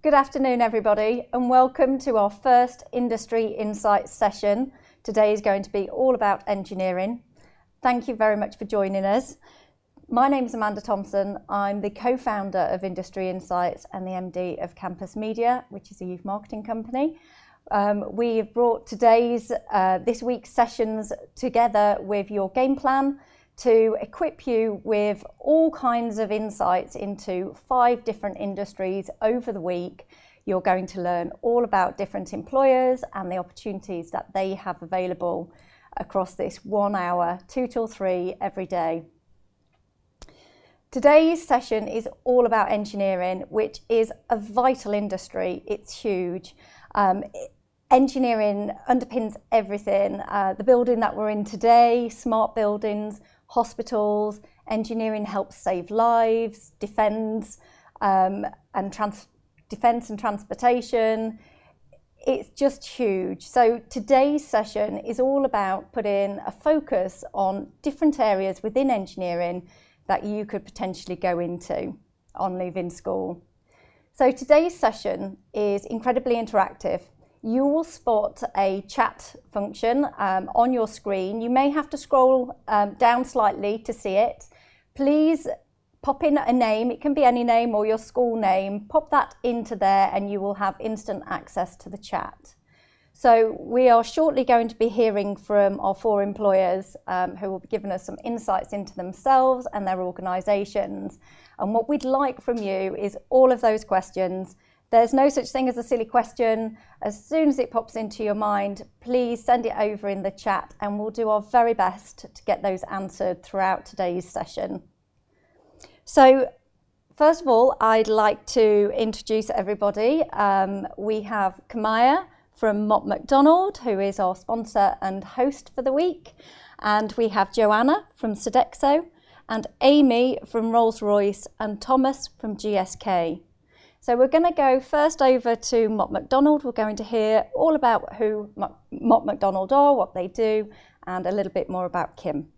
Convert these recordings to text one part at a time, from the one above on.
Good afternoon, everybody, and welcome to our first Industry Insights session. Today is going to be all about engineering. Thank you very much for joining us. My name is Amanda Thompson. I'm the co-founder of Industry Insights and the MD of Campus Media, which is a youth marketing company. We have brought this week's sessions together with your game plan to equip you with all kinds of insights into 5 different industries over the week. You're going to learn all about different employers and the opportunities that they have available across this 1 hour, 2 till 3 every day. Today's session is all about engineering, which is a vital industry. It's huge. Engineering underpins everything. The building that we're in today, smart buildings, hospitals, engineering helps save lives, defence and transportation. It's just huge. So today's session is all about putting a focus on different areas within engineering that you could potentially go into on leaving school. So today's session is incredibly interactive. You will spot a chat function on your screen. You may have to scroll down slightly to see it. Please pop in a name. It can be any name or your school name. Pop that into there and you will have instant access to the chat. So we are shortly going to be hearing from our 4 employers who will be giving us some insights into themselves and their organisations. And what we'd like from you is all of those questions. There's no such thing as a silly question. As soon as it pops into your mind, please send it over in the chat and we'll do our very best to get those answered throughout today's session. So first of all, I'd like to introduce everybody. We have Kamaya from Mott MacDonald, who is our sponsor and host for the week. And we have Joanna from Sodexo and Amy from Rolls-Royce and Thomas from GSK. So we're going to go first over to Mott MacDonald. We're going to hear all about who Mott MacDonald are, what they do, and a little bit more about Kim.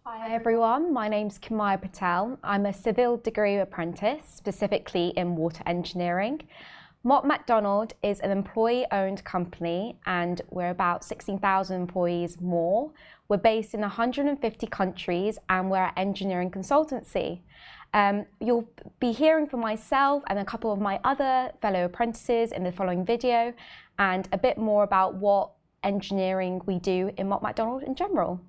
Hi everyone, my name's Kamaya Patel. I'm a civil degree apprentice, specifically in water engineering. Mott MacDonald is an employee-owned company and we're about 16,000 employees more. We're based in 150 countries and we're an engineering consultancy. You'll be hearing from myself and a couple of my other fellow apprentices in the following video and a bit more about what engineering we do in Mott MacDonald in general.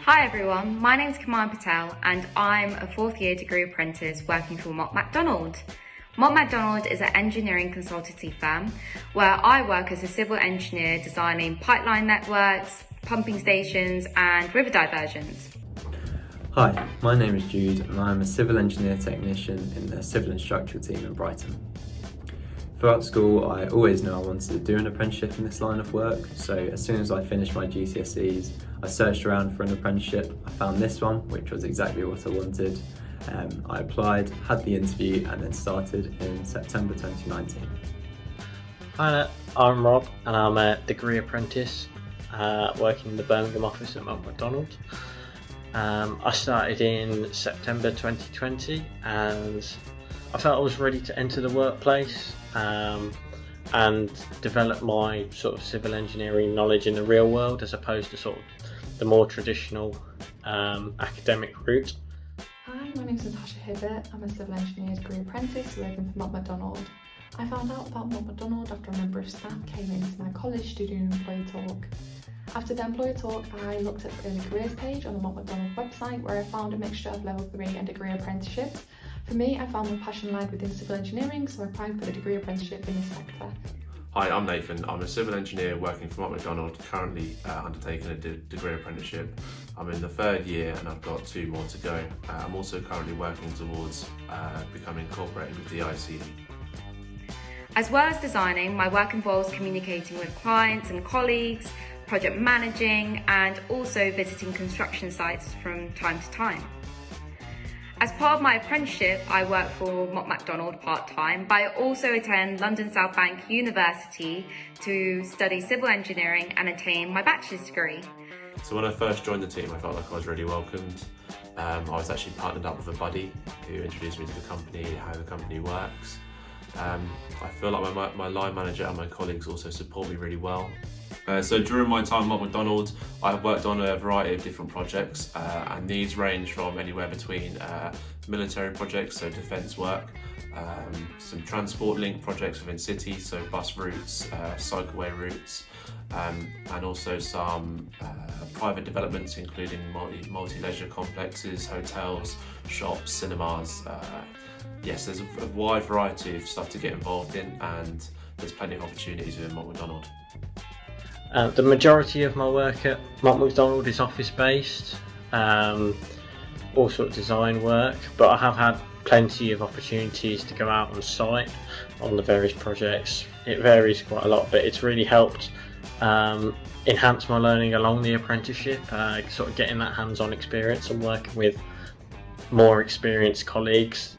Hi everyone, my name's Kamaya Patel and I'm a 4th year degree apprentice working for Mott MacDonald. Mott MacDonald is an engineering consultancy firm where I work as a civil engineer designing pipeline networks, pumping stations and river diversions. Hi, my name is Jude and I'm a civil engineer technician in the civil and structural team in Brighton. Throughout school, I always knew I wanted to do an apprenticeship in this line of work, so as soon as I finished my GCSEs, I searched around for an apprenticeship. I found this one, which was exactly what I wanted. I applied, had the interview, and then started in September 2019. Hi there, I'm Rob, and I'm a degree apprentice working in the Birmingham office at Mott MacDonald. I started in September 2020, and I felt I was ready to enter the workplace and develop my sort of civil engineering knowledge in the real world as opposed to sort of the more traditional academic route. Hi, my name is Natasha Hibbert. I'm a civil engineer degree apprentice working for Mott MacDonald. I found out about Mott MacDonald after a member of staff came into my college to do an employee talk. After the employer talk, I looked at the early careers page on the Mott MacDonald website, where I found a mixture of level 3 and degree apprenticeships. For me, I found my passion lied within civil engineering, so I applied for the degree apprenticeship in this sector. Hi, I'm Nathan. I'm a civil engineer working for Mott MacDonald, currently undertaking a degree apprenticeship. I'm in the 3rd year and I've got 2 more to go. I'm also currently working towards becoming incorporated with the ICE. As well as designing, my work involves communicating with clients and colleagues, project managing, and also visiting construction sites from time to time. As part of my apprenticeship, I work for Mott MacDonald part-time, but I also attend London South Bank University to study civil engineering and attain my bachelor's degree. So when I first joined the team, I felt like I was really welcomed. I was actually partnered up with a buddy who introduced me to the company, how the company works. I feel like my line manager and my colleagues also support me really well. So during my time at Mott MacDonald, I've worked on a variety of different projects, and these range from anywhere between military projects, so defence work, some transport link projects within cities, so bus routes, cycleway routes, and also some private developments including multi-leisure complexes, hotels, shops, cinemas. Yes, there's a wide variety of stuff to get involved in, and there's plenty of opportunities within Mott MacDonald. The majority of my work at Mott MacDonald is office based, all sort of design work, but I have had plenty of opportunities to go out on site on the various projects. It varies quite a lot, but it's really helped enhance my learning along the apprenticeship, sort of getting that hands-on experience and working with more experienced colleagues.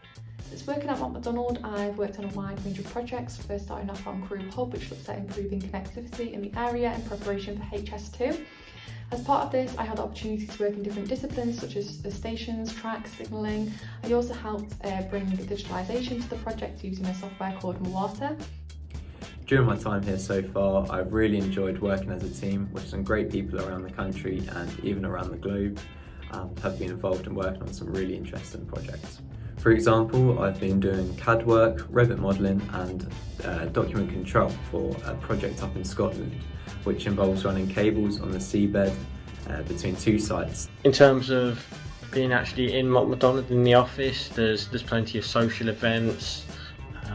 Since working at Mott MacDonald, I've worked on a wide range of projects, first starting off on Crew Hub, which looks at improving connectivity in the area in preparation for HS2. As part of this, I had the opportunity to work in different disciplines such as the stations, tracks, signalling. I also helped bring digitalisation to the project using a software called Mwata. During my time here so far, I've really enjoyed working as a team with some great people around the country and even around the globe. Have been involved in working on some really interesting projects. For example, I've been doing CAD work, Revit modelling and document control for a project up in Scotland, which involves running cables on the seabed between 2 sites. In terms of being actually in Mott MacDonald in the office, there's plenty of social events.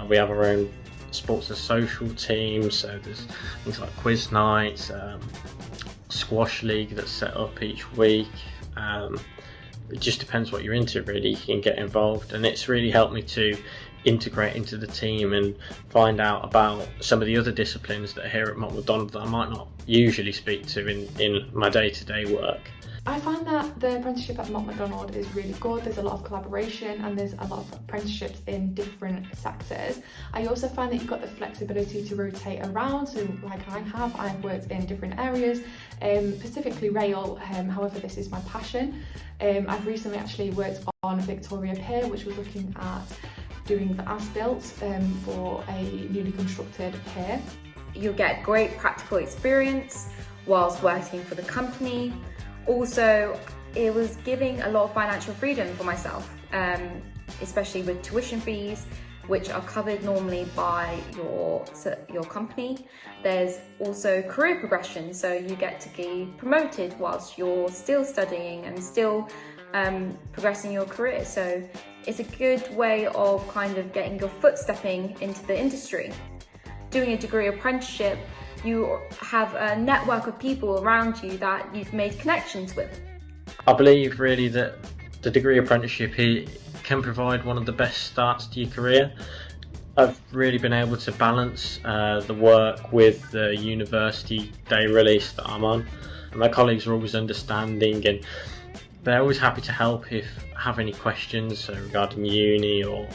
We have our own sports and social teams, so there's things like quiz nights, squash league that's set up each week. It just depends what you're into really, you can get involved, and it's really helped me to integrate into the team and find out about some of the other disciplines that are here at Mott MacDonald that I might not usually speak to in my day-to-day work. I find that the apprenticeship at Mott MacDonald is really good. There's a lot of collaboration and there's a lot of apprenticeships in different sectors. I also find that you've got the flexibility to rotate around, so like I've worked in different areas, specifically rail, however this is my passion. I've recently actually worked on Victoria Pier, which was looking at doing the as-built for a newly constructed pier. You'll get great practical experience whilst working for the company. Also, it was giving a lot of financial freedom for myself, especially with tuition fees, which are covered normally by your company. There's also career progression, so you get to be promoted whilst you're still studying and still progressing your career. So it's a good way of kind of getting your foot stepping into the industry. Doing a degree apprenticeship, you have a network of people around you that you've made connections with. I believe really that the degree apprenticeship can provide one of the best starts to your career. I've really been able to balance the work with the university day release that I'm on. And my colleagues are always understanding and they're always happy to help if I have any questions regarding uni or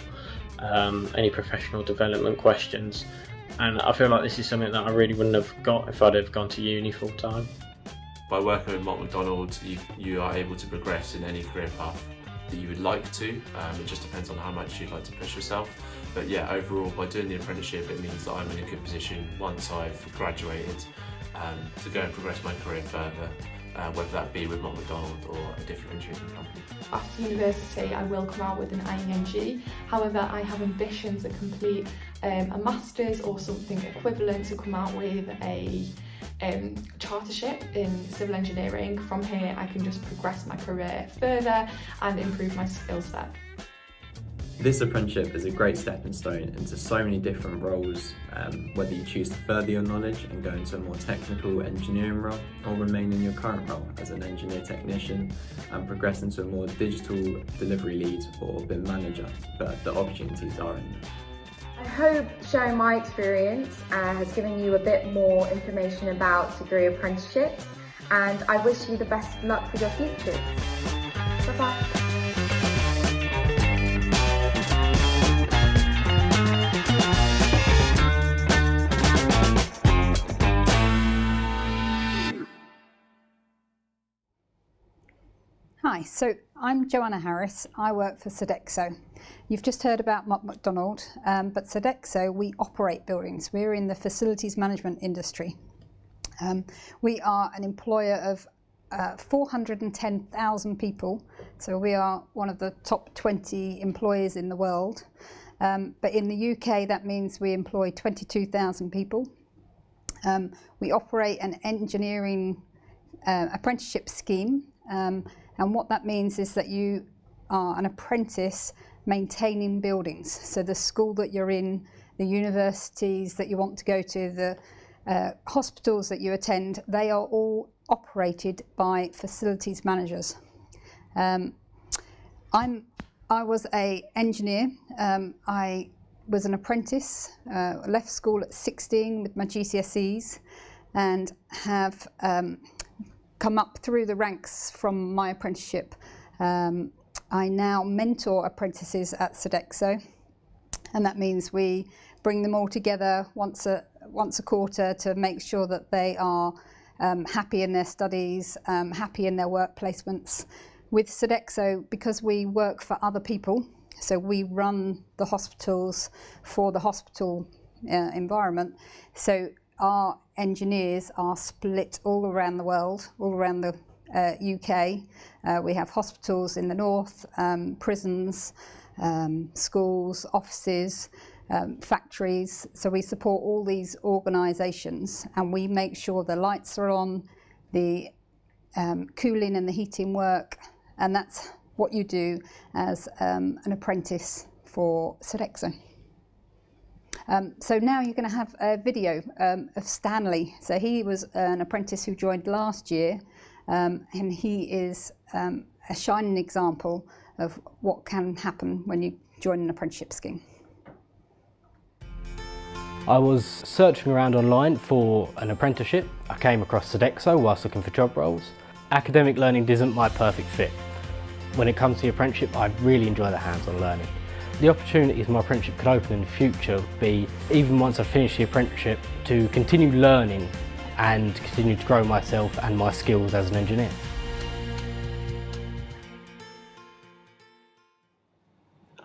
any professional development questions. And I feel like this is something that I really wouldn't have got if I'd have gone to uni full time. By working with Mott MacDonald, you are able to progress in any career path that you would like to. It just depends on how much you'd like to push yourself. But yeah, overall, by doing the apprenticeship, it means that I'm in a good position once I've graduated to go and progress my career further. whether that be with Mott MacDonald or a different engineering company. After university, I will come out with an IENG. However, I have ambitions to complete a master's or something equivalent to come out with a chartership in civil engineering. From here, I can just progress my career further and improve my skill set. This apprenticeship is a great stepping stone into so many different roles, whether you choose to further your knowledge and go into a more technical engineering role, or remain in your current role as an engineer technician and progress into a more digital delivery lead or BIM manager, but the opportunities are endless. I hope sharing my experience has given you a bit more information about degree apprenticeships, and I wish you the best of luck for your futures. Bye-bye. Hi, so I'm Joanna Harris. I work for Sodexo. You've just heard about Mott MacDonald, but Sodexo, we operate buildings. We're in the facilities management industry. We are an employer of 410,000 people, so we are one of the top 20 employers in the world. But in the UK, that means we employ 22,000 people. We operate an engineering apprenticeship scheme. And what that means is that you are an apprentice maintaining buildings. So the school that you're in, the universities that you want to go to, the hospitals that you attend, they are all operated by facilities managers. I was an engineer. I was an apprentice, left school at 16 with my GCSEs, and have come up through the ranks from my apprenticeship. I now mentor apprentices at Sodexo, and that means we bring them all together once a quarter to make sure that they are happy in their studies, happy in their work placements. With Sodexo, because we work for other people, so we run the hospitals for the hospital environment, so our engineers are split all around the world, all around the UK. We have hospitals in the north, prisons, schools, offices, factories. So we support all these organisations, and we make sure the lights are on, the cooling and the heating work, and that's what you do as an apprentice for Sodexo. So now you're going to have a video of Stanley. So he was an apprentice who joined last year, and he is a shining example of what can happen when you join an apprenticeship scheme. I was searching around online for an apprenticeship. I came across Sodexo whilst looking for job roles. Academic learning isn't my perfect fit. When it comes to the apprenticeship, I really enjoy the hands-on learning. The opportunities my apprenticeship could open in the future would be, even once I finish the apprenticeship, to continue learning and continue to grow myself and my skills as an engineer.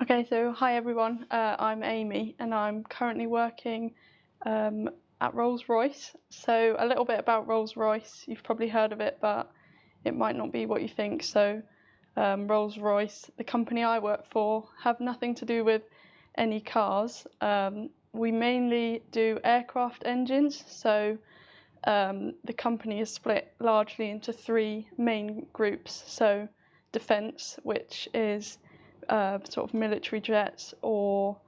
Okay, so hi everyone, I'm Amy and I'm currently working at Rolls-Royce. So a little bit about Rolls-Royce, you've probably heard of it, but it might not be what you think. So Rolls-Royce, the company I work for, have nothing to do with any cars. We mainly do aircraft engines, so the company is split largely into three main groups. So defence, which is sort of military jets or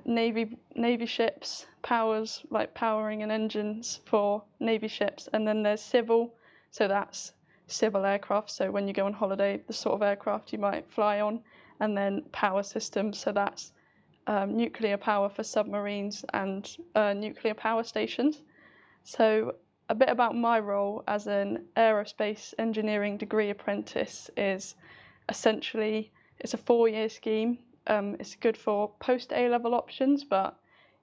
navy ships, powering and engines for navy ships, and then there's civil, so that's civil aircraft, so when you go on holiday, the sort of aircraft you might fly on, and then power systems, so that's nuclear power for submarines and nuclear power stations. So a bit about my role as an aerospace engineering degree apprentice is essentially, it's a 4-year scheme. It's good for post A-level options, but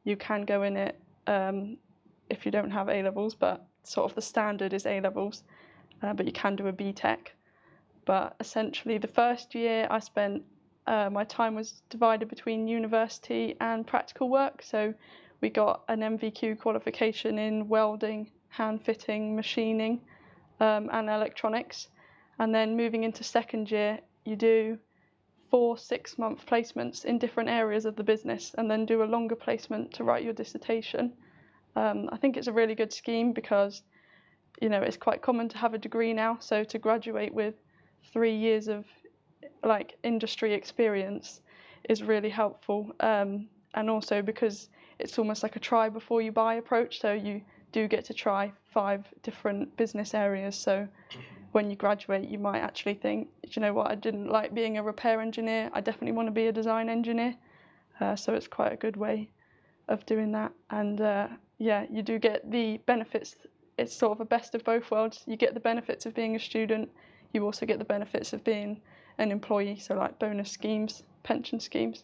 you can go in it if you don't have A-levels, but sort of the standard is A-levels. But you can do a BTEC. But essentially the first year I spent, my time was divided between university and practical work. So we got an MVQ qualification in welding, hand fitting, machining, and electronics. And then moving into second year, you do 4 6-month placements in different areas of the business and then do a longer placement to write your dissertation. I think it's a really good scheme because, you know, it's quite common to have a degree now, so to graduate with 3 years of like industry experience is really helpful, and also because it's almost like a try before you buy approach, so you do get to try 5 different business areas. So when you graduate, you might actually think, you know what, I didn't like being a repair engineer, I definitely want to be a design engineer. So it's quite a good way of doing that. And yeah, you do get the benefits. It's sort of a best of both worlds. You get the benefits of being a student, you also get the benefits of being an employee, so like bonus schemes, pension schemes.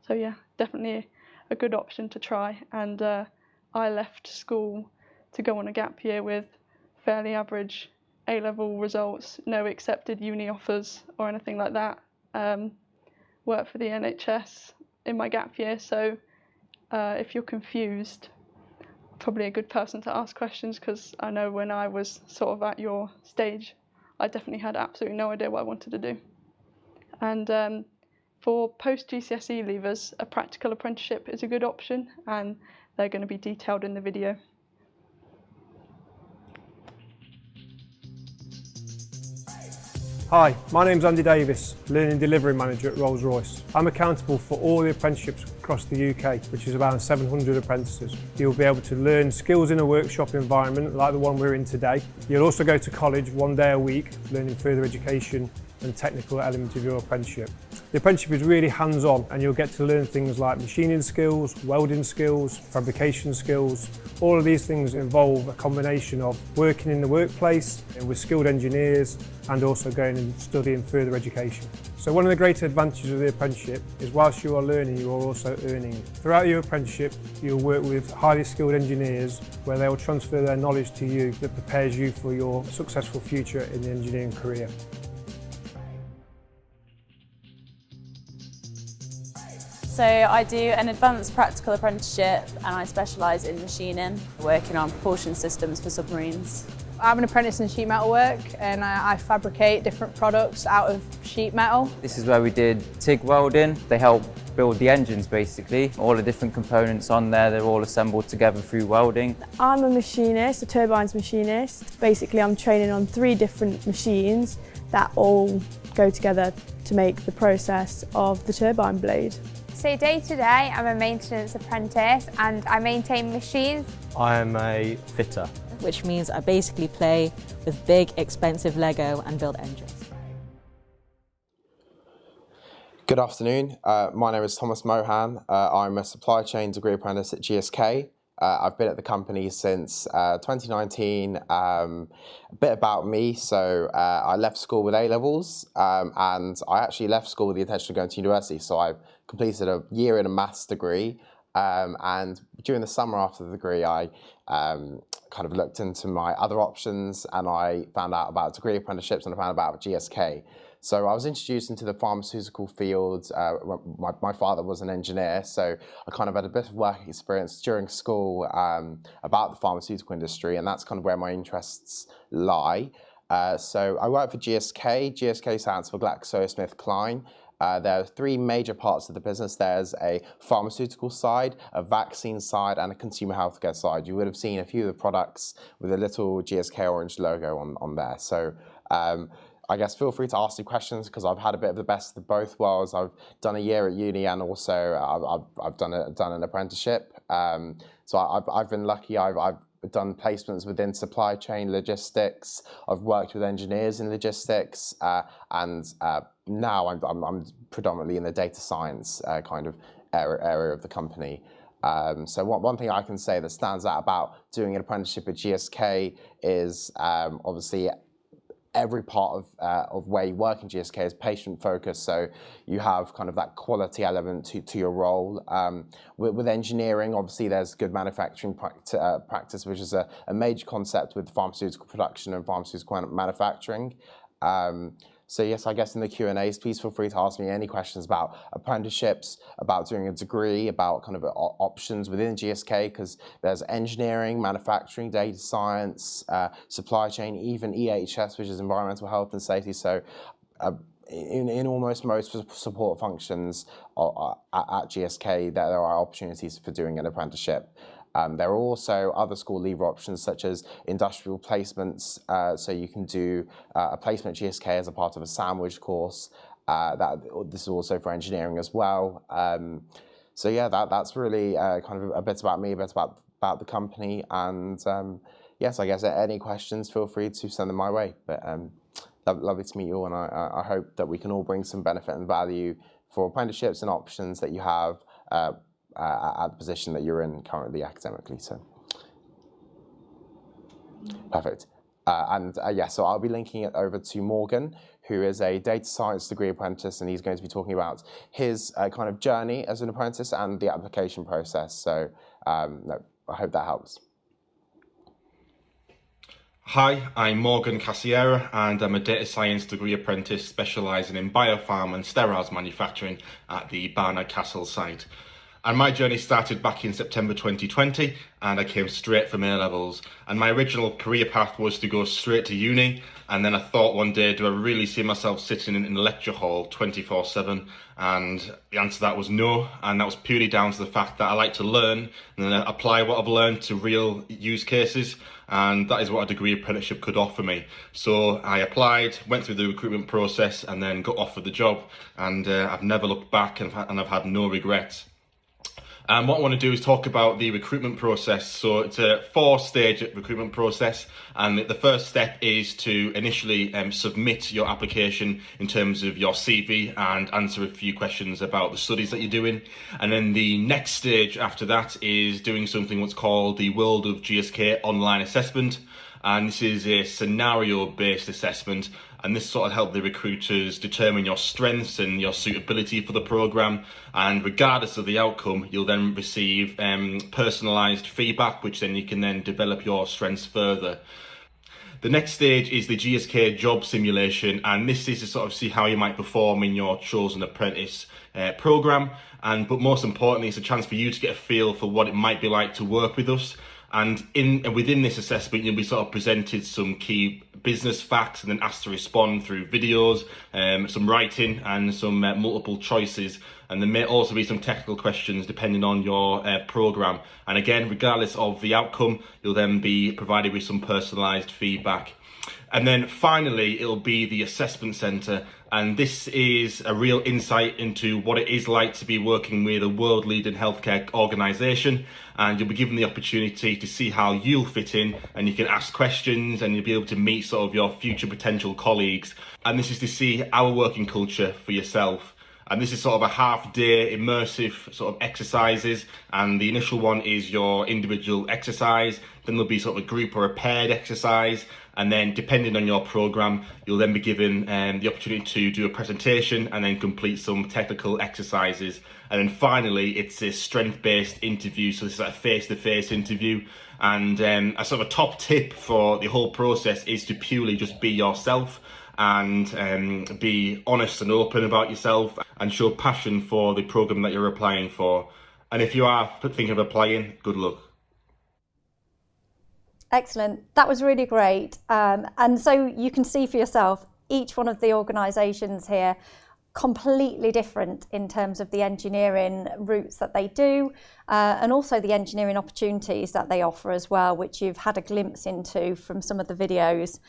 So yeah, definitely a good option to try. And I left school to go on a gap year with fairly average A-level results, no accepted uni offers or anything like that. Worked for the NHS in my gap year, so if you're confused, probably a good person to ask questions, because I know when I was sort of at your stage, I definitely had absolutely no idea what I wanted to do. And for post-GCSE leavers, a practical apprenticeship is a good option, and they're going to be detailed in the video. Hi, my name's Andy Davis, Learning Delivery Manager at Rolls-Royce. I'm accountable for all the apprenticeships across the UK, which is around 700 apprentices. You'll be able to learn skills in a workshop environment like the one we're in today. You'll also go to college 1 day a week, learning further education and technical elements of your apprenticeship. The apprenticeship is really hands-on, and you'll get to learn things like machining skills, welding skills, fabrication skills. All of these things involve a combination of working in the workplace with skilled engineers and also going and studying further education. So one of the great advantages of the apprenticeship is whilst you are learning, you are also earning. Throughout your apprenticeship, you'll work with highly skilled engineers where they will transfer their knowledge to you that prepares you for your successful future in the engineering career. So I do an advanced practical apprenticeship and I specialise in machining, working on propulsion systems for submarines. I'm an apprentice in sheet metal work, and I fabricate different products out of sheet metal. This is where we did TIG welding. They help build the engines basically. All the different components on there, they're all assembled together through welding. I'm a machinist, a turbines machinist. Basically I'm training on 3 different machines that all go together to make the process of the turbine blade. So day to day, I'm a maintenance apprentice and I maintain machines. I am a fitter, which means I basically play with big, expensive Lego and build engines. Good afternoon, my name is Thomas Mohan. I'm a supply chain degree apprentice at GSK. I've been at the company since 2019. A bit about me, so I left school with A-levels and I actually left school with the intention of going to university, so I completed a year in a maths degree, and during the summer after the degree I kind of looked into my other options and I found out about degree apprenticeships and I found out about GSK. So I was introduced into the pharmaceutical field. My father was an engineer, so I kind of had a bit of work experience during school about the pharmaceutical industry, and that's kind of where my interests lie. So I work for GSK. GSK stands for GlaxoSmithKline. There are 3 major parts of the business. There's a pharmaceutical side, a vaccine side, and a consumer healthcare side. You would have seen a few of the products with a little GSK orange logo on there. So I guess feel free to ask me questions because I've had a bit of the best of both worlds. I've done a year at uni and also I've done an apprenticeship. So I've been lucky. I've done placements within supply chain logistics. I've worked with engineers in logistics, and now I'm predominantly in the data science kind of area of the company. So one thing I can say that stands out about doing an apprenticeship at GSK is obviously every part of where you work in GSK is patient focused, so you have kind of that quality element to your role. With engineering, obviously there's good manufacturing practice, which is a major concept with pharmaceutical production and pharmaceutical manufacturing. So yes, I guess in the Q&As, please feel free to ask me any questions about apprenticeships, about doing a degree, about kind of options within GSK, because there's engineering, manufacturing, data science, supply chain, even EHS, which is environmental health and safety. So in almost most support functions at GSK, there are opportunities for doing an apprenticeship. There are also other school leaver options such as industrial placements, so you can do a placement at GSK as a part of a sandwich course. This is also for engineering as well. So yeah, that's really kind of a bit about me, a bit about the company, and yes, I guess any questions, feel free to send them my way. But lovely to meet you all, and I hope that we can all bring some benefit and value for apprenticeships and options that you have at the position that you're in currently academically. So perfect. So I'll be linking it over to Morgan, who is a data science degree apprentice, and he's going to be talking about his kind of journey as an apprentice and the application process. So I hope that helps. Hi, I'm Morgan Casiera, and I'm a data science degree apprentice specialising in biopharm and steriles manufacturing at the Barnard Castle site. And my journey started back in September 2020, and I came straight from A-levels. And my original career path was to go straight to uni, and then I thought one day, do I really see myself sitting in a lecture hall 24/7? And the answer to that was no, and that was purely down to the fact that I like to learn and then apply what I've learned to real use cases, and that is what a degree apprenticeship could offer me. So I applied, went through the recruitment process, and then got offered the job, and I've never looked back, and I've had no regrets. And what I want to do is talk about the recruitment process. So it's a 4-stage recruitment process, and the first step is to initially submit your application in terms of your CV and answer a few questions about the studies that you're doing. And then the next stage after that is doing something what's called the World of GSK online assessment. And this is a scenario-based assessment, and this sort of helps the recruiters determine your strengths and your suitability for the programme. And regardless of the outcome, you'll then receive personalised feedback, which then you can then develop your strengths further. The next stage is the GSK job simulation, and this is to sort of see how you might perform in your chosen apprentice programme. But most importantly, it's a chance for you to get a feel for what it might be like to work with us. And within this assessment, you'll be sort of presented some key business facts and then asked to respond through videos, some writing and some multiple choices. And there may also be some technical questions depending on your programme. And again, regardless of the outcome, you'll then be provided with some personalised feedback. And then finally, it'll be the assessment centre. And this is a real insight into what it is like to be working with a world-leading healthcare organisation. And you'll be given the opportunity to see how you'll fit in, and you can ask questions and you'll be able to meet sort of your future potential colleagues. And this is to see our working culture for yourself. And this is sort of a half-day immersive sort of exercises, and the initial one is your individual exercise, then there'll be sort of a group or a paired exercise, and then depending on your programme, you'll then be given the opportunity to do a presentation and then complete some technical exercises. And then finally, it's a strength-based interview, so this is a face-to-face interview. And a sort of a top tip for the whole process is to purely just be yourself, and be honest and open about yourself, and show passion for the programme that you're applying for. And if you are thinking of applying, good luck. Excellent. That was really great. And so you can see for yourself, each one of the organisations here, completely different in terms of the engineering routes that they do, and also the engineering opportunities that they offer as well, which you've had a glimpse into from some of the videos.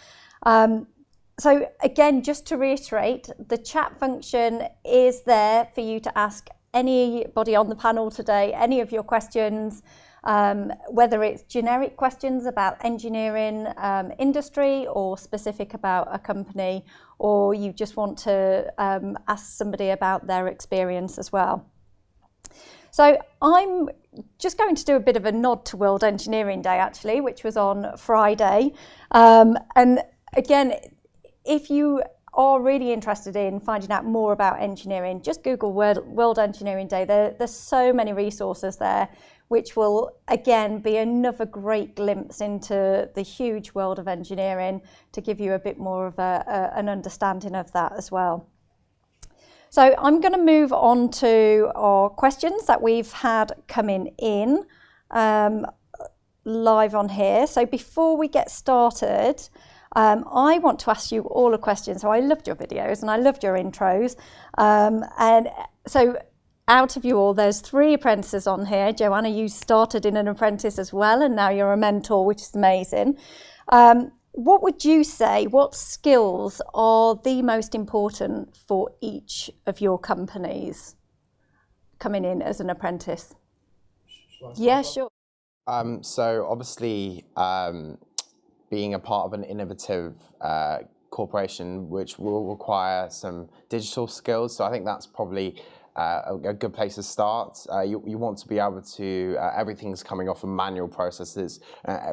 So again, just to reiterate, the chat function is there for you to ask anybody on the panel today any of your questions, whether it's generic questions about engineering industry or specific about a company, or you just want to ask somebody about their experience as well. So I'm just going to do a bit of a nod to World Engineering Day actually, which was on Friday. And again, if you are really interested in finding out more about engineering, just Google World Engineering Day. There's so many resources there which will again be another great glimpse into the huge world of engineering to give you a bit more of an understanding of that as well. So I'm going to move on to our questions that we've had coming in live on here. So before we get started, I want to ask you all a question. So I loved your videos and I loved your intros. And so out of you all, there's 3 apprentices on here. Joanna, you started in an apprentice as well, and now you're a mentor, which is amazing. What would you say, what skills are the most important for each of your companies coming in as an apprentice? Yeah, sure. So obviously, being a part of an innovative corporation, which will require some digital skills. So I think that's probably a good place to start. You want to be able to, everything's coming off of manual processes.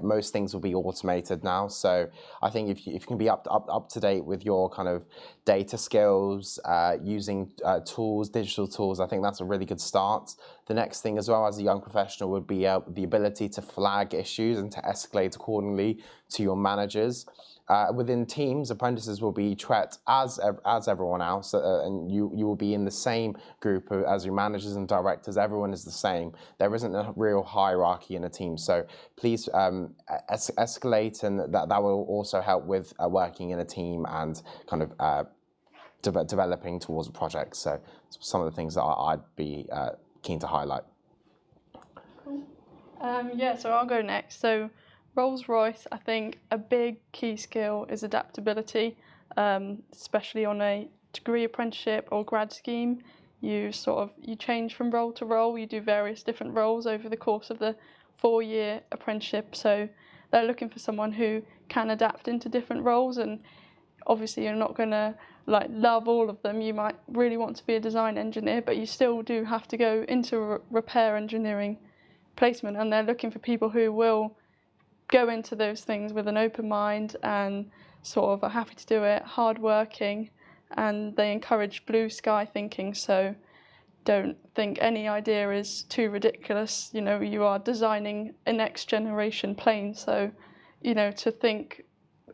Most things will be automated now. So I think if you can be up to date with your kind of data skills, using tools, digital tools, I think that's a really good start. The next thing as well as a young professional would be the ability to flag issues and to escalate accordingly to your managers. Within teams, apprentices will be treated as everyone else, and you will be in the same group as your managers and directors. Everyone is the same. There isn't a real hierarchy in a team. So please escalate, and that will also help with working in a team and kind of developing towards a project. So some of the things that I'd be keen to highlight. Cool. Yeah, so I'll go next. So Rolls-Royce, I think a big key skill is adaptability, especially on a degree apprenticeship or grad scheme. You change from role to role. You do various different roles over the course of the 4-year apprenticeship. So they're looking for someone who can adapt into different roles, and obviously you're not going to love all of them. You might really want to be a design engineer, but you still do have to go into repair engineering placement, and they're looking for people who will go into those things with an open mind and sort of are happy to do it, hard-working, and they encourage blue sky thinking. So don't think any idea is too ridiculous. You know, you are designing a next generation plane, so to think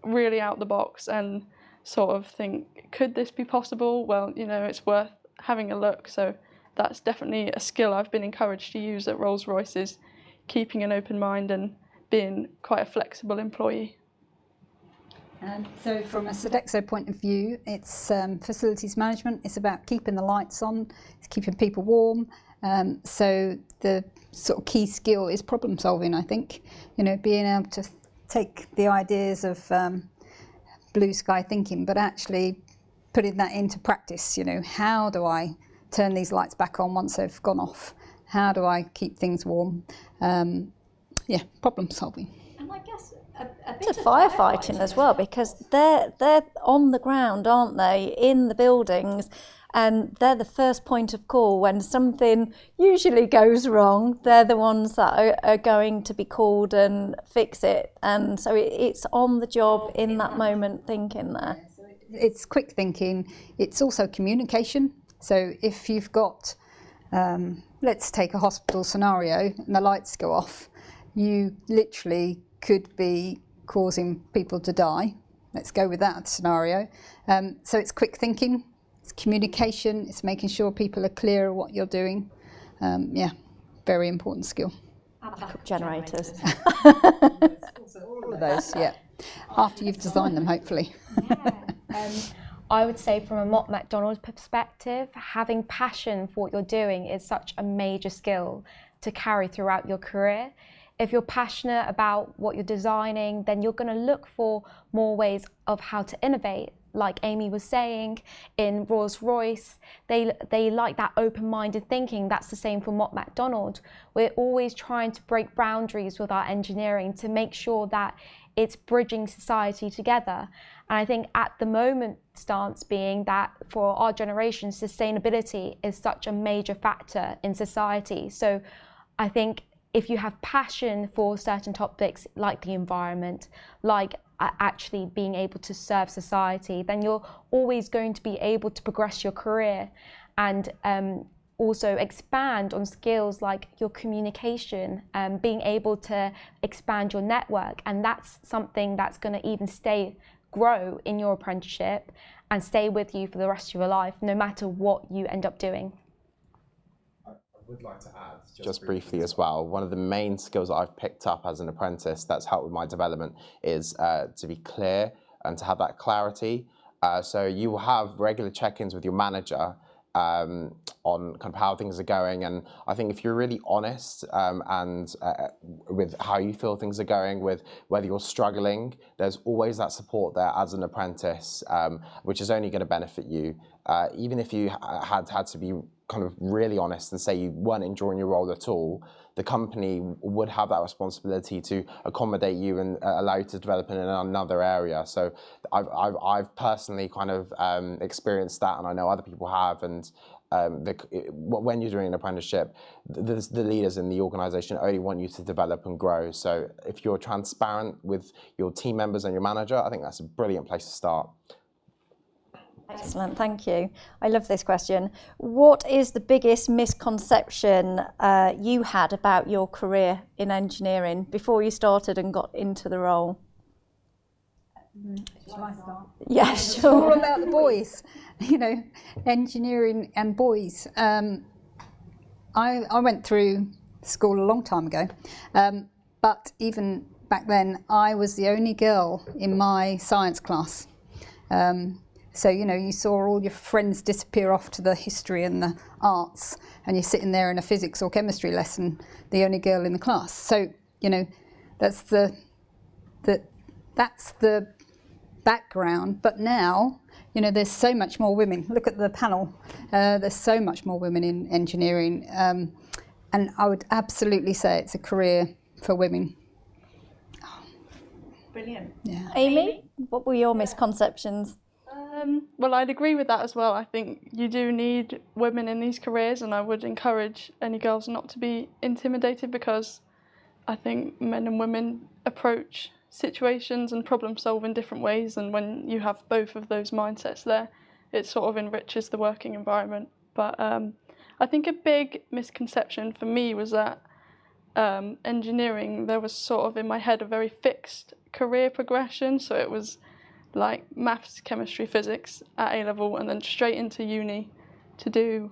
really out the box and sort of think, could this be possible? Well, it's worth having a look. So that's definitely a skill I've been encouraged to use at Rolls-Royce, is keeping an open mind and being quite a flexible employee. And so from a Sodexo point of view, it's facilities management. It's about keeping the lights on, it's keeping people warm. So the sort of key skill is problem solving, I think. Being able to take the ideas of blue sky thinking, but actually putting that into practice. How do I turn these lights back on once they've gone off? How do I keep things warm? Yeah, problem solving. And I guess a bit of firefighting as well, because they're on the ground, aren't they, in the buildings, and they're the first point of call when something usually goes wrong. They're the ones that are going to be called and fix it, and so it's on the job in that moment thinking there. It's quick thinking. It's also communication. So if you've got, let's take a hospital scenario and the lights go off, you literally could be causing people to die. Let's go with that scenario. So it's quick thinking, it's communication, it's making sure people are clear of what you're doing. Yeah, very important skill. Backup generators. All of those, yeah. After you've designed them, hopefully. I would say from a Mott MacDonald perspective, having passion for what you're doing is such a major skill to carry throughout your career. If you're passionate about what you're designing, then you're going to look for more ways of how to innovate. Like Amy was saying, in Rolls-Royce, they like that open-minded thinking. That's the same for Mott MacDonald. We're always trying to break boundaries with our engineering to make sure that it's bridging society together. And I think at the moment stance being that for our generation, sustainability is such a major factor in society. So I think if you have passion for certain topics like the environment, like actually being able to serve society, then you're always going to be able to progress your career. And also expand on skills like your communication, being able to expand your network, and that's something that's going to even grow in your apprenticeship and stay with you for the rest of your life, no matter what you end up doing. I would like to add, just briefly as well, one of the main skills that I've picked up as an apprentice that's helped with my development is to be clear and to have that clarity. So you will have regular check-ins with your manager on kind of how things are going, and I think if you're really honest and with how you feel things are going, with whether you're struggling, there's always that support there as an apprentice, which is only going to benefit you. Even if you had to be kind of really honest and say you weren't enjoying your role at all, the company would have that responsibility to accommodate you and allow you to develop in another area. So I've personally kind of experienced that, and I know other people have. And when you're doing an apprenticeship, the leaders in the organisation only want you to develop and grow. So if you're transparent with your team members and your manager, I think that's a brilliant place to start. Excellent, thank you. I love this question. What is the biggest misconception you had about your career in engineering before you started and got into the role? Shall I start? Yeah, It's sure. all about the boys, you know, engineering and boys. I went through school a long time ago, but even back then I was the only girl in my science class. So, you know, you saw all your friends disappear off to the history and the arts, and you're sitting there in a physics or chemistry lesson, the only girl in the class. So, you know, that's the background. But now, you know, there's so much more women. Look at the panel. There's so much more women in engineering. And I would absolutely say it's a career for women. Brilliant. Yeah. Amy, what were your misconceptions? Well, I'd agree with that as well. I think you do need women in these careers, and I would encourage any girls not to be intimidated, because I think men and women approach situations and problem solve in different ways, and when you have both of those mindsets there, it sort of enriches the working environment. But I think a big misconception for me was that engineering, there was sort of in my head a very fixed career progression, so it was like maths, chemistry, physics at A-level and then straight into uni to do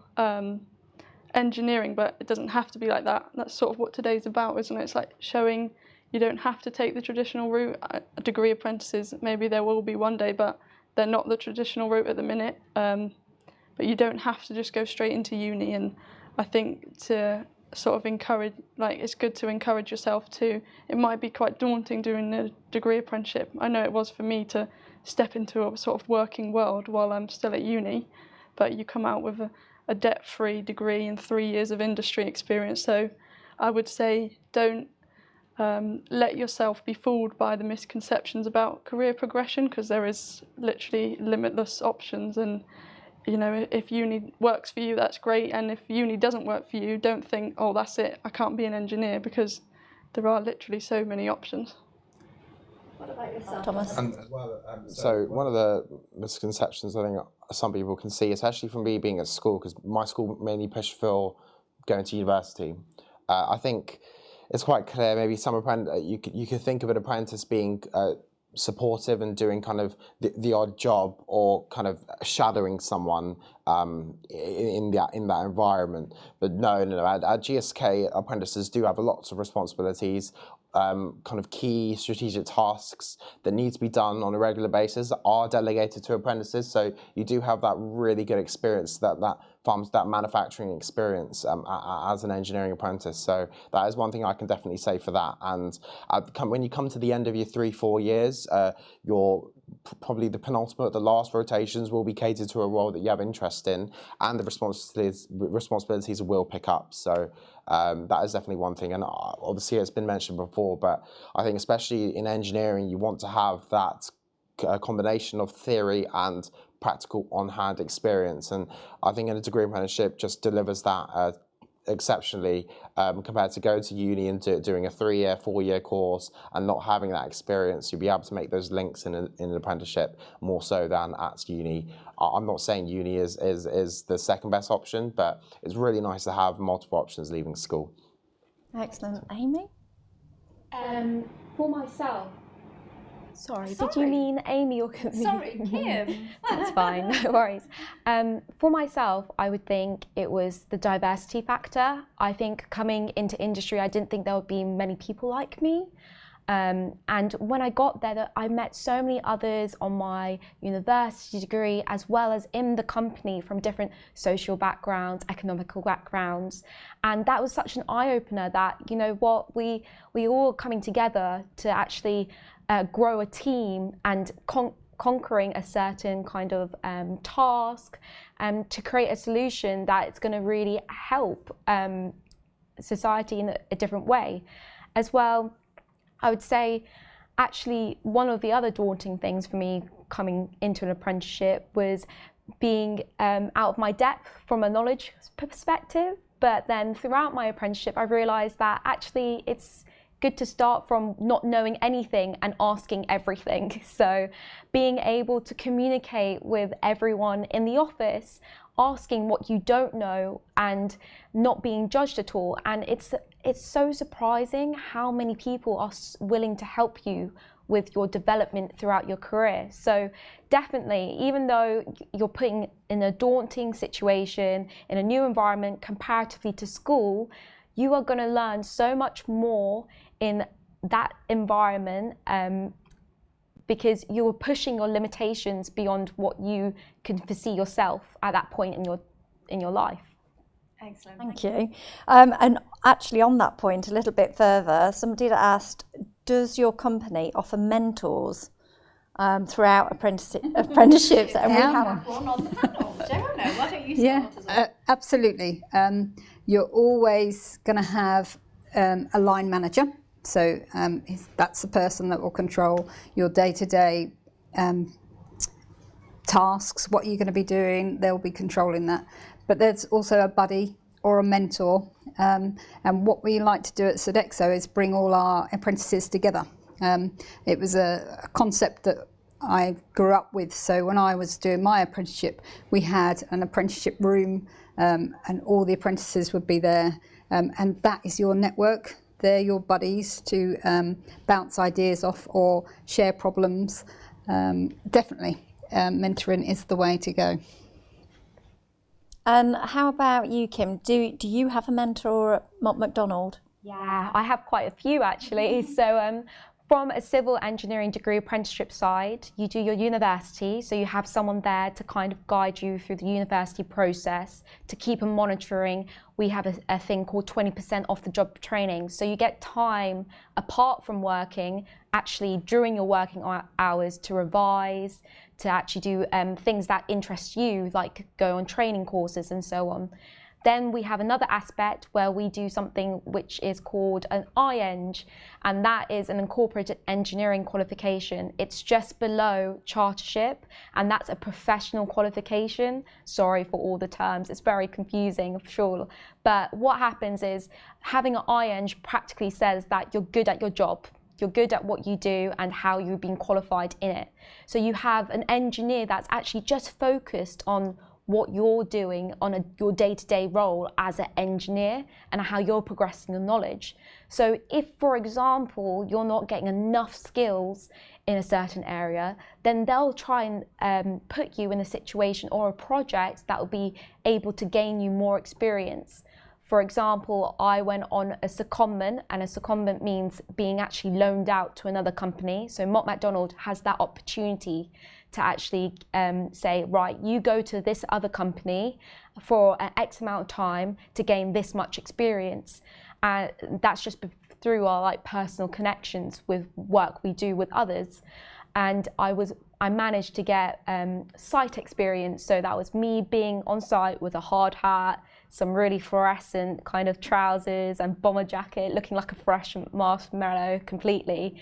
engineering, but it doesn't have to be like that. That's sort of what today's about, isn't it? It's like showing you don't have to take the traditional route. Degree apprentices, maybe there will be one day, but they're not the traditional route at the minute. But you don't have to just go straight into uni, and I think to sort of encourage, like, it's good to encourage yourself too. It might be quite daunting doing a degree apprenticeship. I know it was for me to step into a sort of working world while I'm still at uni, but you come out with a debt-free degree and 3 years of industry experience. So I would say don't let yourself be fooled by the misconceptions about career progression, because there is literally limitless options. And you know, if uni works for you, that's great, and if uni doesn't work for you, don't think, oh, that's it, I can't be an engineer, because there are literally so many options. What about yourself, Thomas? So one of the misconceptions I think some people can see, especially from me being at school, because my school mainly pushed for going to university. I think it's quite clear. Maybe some you could think of an apprentice being supportive and doing kind of the odd job, or kind of shadowing someone in that environment. But no. At GSK, apprentices do have lots of responsibilities. Kind of key strategic tasks that need to be done on a regular basis are delegated to apprentices. So you do have that really good experience, that manufacturing experience as an engineering apprentice. So that is one thing I can definitely say for that. And when you come to the end of your 3-4 years, you're probably the penultimate, the last rotations will be catered to a role that you have interest in, and the responsibilities will pick up. So that is definitely one thing. And obviously it's been mentioned before, but I think especially in engineering, you want to have that combination of theory and practical on-hand experience. And I think in a degree apprenticeship just delivers that exceptionally compared to going to uni and doing a 3-year, 4-year course and not having that experience. You'll be able to make those links in an apprenticeship more so than at uni. I'm not saying uni is the second best option, but it's really nice to have multiple options leaving school. Excellent. Amy? For myself, Sorry, did you mean Amy or Kim? Sorry, Kim. That's fine, no worries. For myself, I would think it was the diversity factor. I think coming into industry, I didn't think there would be many people like me. And when I got there, I met so many others on my university degree, as well as in the company from different social backgrounds, economical backgrounds. And that was such an eye-opener that, you know what, we all coming together to actually grow a team and conquering a certain kind of task, to create a solution that it's going to really help society in a different way. As well, I would say actually one of the other daunting things for me coming into an apprenticeship was being out of my depth from a knowledge perspective. But then throughout my apprenticeship, I realised that actually it's good to start from not knowing anything and asking everything. So being able to communicate with everyone in the office, asking what you don't know and not being judged at all. And it's so surprising how many people are willing to help you with your development throughout your career. So definitely, even though you're putting in a daunting situation, in a new environment comparatively to school, you are going to learn so much more in that environment because you're pushing your limitations beyond what you can foresee yourself at that point in your life. Excellent. Thank you. And actually on that point a little bit further, somebody had asked, does your company offer mentors throughout apprenticeships? And we have one on the panel. Joanna, why don't you start us off? Absolutely. You're always going to have a line manager. So that's the person that will control your day-to-day tasks, what you're going to be doing, they'll be controlling that. But there's also a buddy or a mentor. And what we like to do at Sodexo is bring all our apprentices together. It was a concept that I grew up with. So when I was doing my apprenticeship, we had an apprenticeship room and all the apprentices would be there. And that is your network. They're your buddies to bounce ideas off or share problems. Definitely, mentoring is the way to go. And how about you, Kim? Do you have a mentor at Mott MacDonald? Yeah, I have quite a few actually. So from a civil engineering degree apprenticeship side, you do your university, so you have someone there to kind of guide you through the university process, to keep on monitoring. We have a thing called 20% off the job training. So you get time apart from working, actually during your working hours, to revise, to actually do things that interest you, like go on training courses and so on. Then we have another aspect where we do something which is called an iEng, and that is an incorporated engineering qualification. It's just below chartership, and that's a professional qualification. Sorry for all the terms, it's very confusing, I'm sure. But what happens is having an iEng practically says that you're good at your job. You're good at what you do and how you've been qualified in it. So you have an engineer that's actually just focused on what you're doing on your day-to-day role as an engineer and how you're progressing your knowledge. So if, for example, you're not getting enough skills in a certain area, then they'll try and put you in a situation or a project that will be able to gain you more experience. For example, I went on a secondment, and a secondment means being actually loaned out to another company. So Mott MacDonald has that opportunity to actually say, right, you go to this other company for an X amount of time to gain this much experience. And that's just through our personal connections with work we do with others. And I managed to get site experience. So that was me being on site with a hard hat, some really fluorescent kind of trousers and bomber jacket, looking like a fresh marshmallow completely.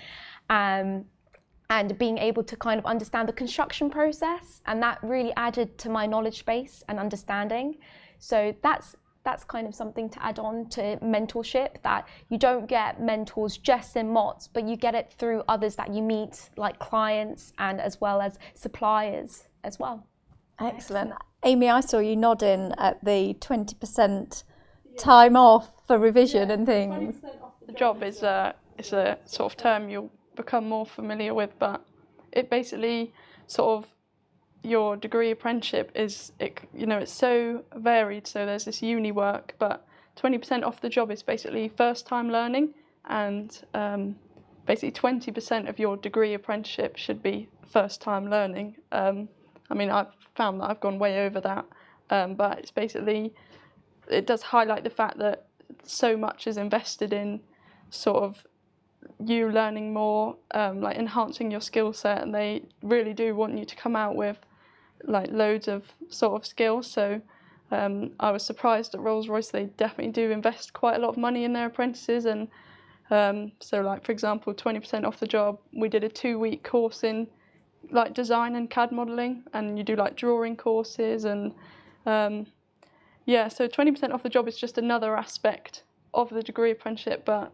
And being able to kind of understand the construction process, and that really added to my knowledge base and understanding. So that's that's kind of something to add on to mentorship, that you don't get mentors just in MOTS, but you get it through others that you meet, like clients and as well as suppliers as well. Excellent. Amy, I saw you nodding at the 20% time off for revision and things. The job is it's a sort of term you'll become more familiar with, but it basically sort of, your degree apprenticeship is, it's so varied. So there's this uni work, but 20% off the job is basically first time learning, and basically 20% of your degree apprenticeship should be first time learning. I mean, I've found that I've gone way over that, but it's basically, it does highlight the fact that so much is invested in sort of you learning more, like enhancing your skill set, and they really do want you to come out with like loads of sort of skills. So I was surprised at Rolls-Royce, they definitely do invest quite a lot of money in their apprentices, and so like for example 20% off the job, we did a 2-week course in like design and CAD modelling, and you do like drawing courses, and yeah, so 20% off the job is just another aspect of the degree apprenticeship, but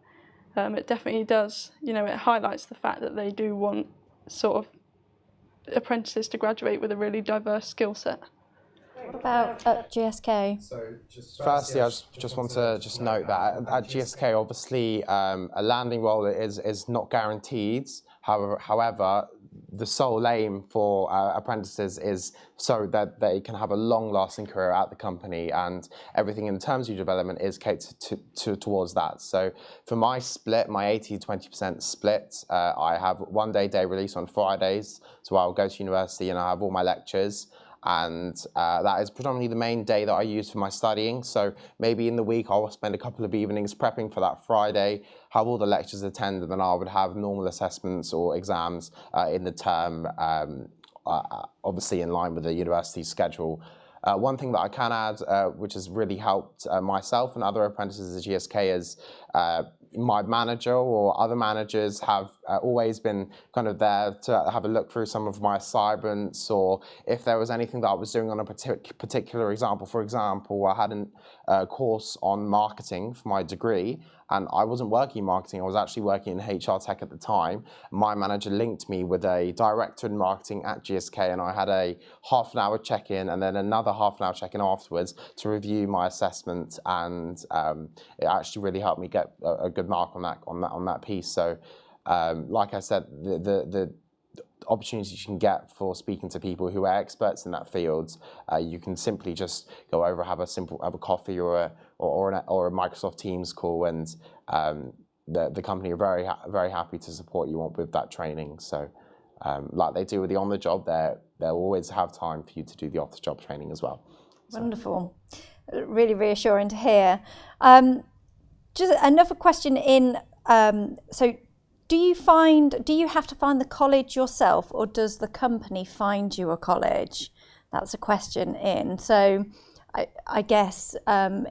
it definitely does, it highlights the fact that they do want sort of apprentices to graduate with a really diverse skill set. What about at GSK? So firstly, I just want to note that at GSK, obviously, a landing role is not guaranteed. However, the sole aim for apprentices is so that they can have a long-lasting career at the company, and everything in terms of development is catered towards that. So for my split, my 80-20% split, I have one day release on Fridays, so I'll go to university and I have all my lectures, and that is predominantly the main day that I use for my studying. So maybe in the week I'll spend a couple of evenings prepping for that Friday, have all the lectures attended, and then I would have normal assessments or exams in the term, obviously in line with the university schedule. One thing that I can add, which has really helped myself and other apprentices at GSK, is my manager or other managers have always been kind of there to have a look through some of my assignments, or if there was anything that I was doing on a particular example. For example, I had a course on marketing for my degree, and I wasn't working in marketing, I was actually working in HR tech at the time. My manager linked me with a director in marketing at GSK, and I had a half-an-hour check-in and then another half-an-hour check-in afterwards to review my assessment, and it actually really helped me get a good mark on that piece. So like I said, the opportunities you can get for speaking to people who are experts in that field, you can simply just go over, have a coffee or a Microsoft Teams call, and the company are very happy to support you with that training. So like they do with the on-the-job, they'll always have time for you to do the off-the-job training as well. Wonderful. Really reassuring to hear. Just another question in, so do you have to find the college yourself, or does the company find you a college? That's a question in. So I guess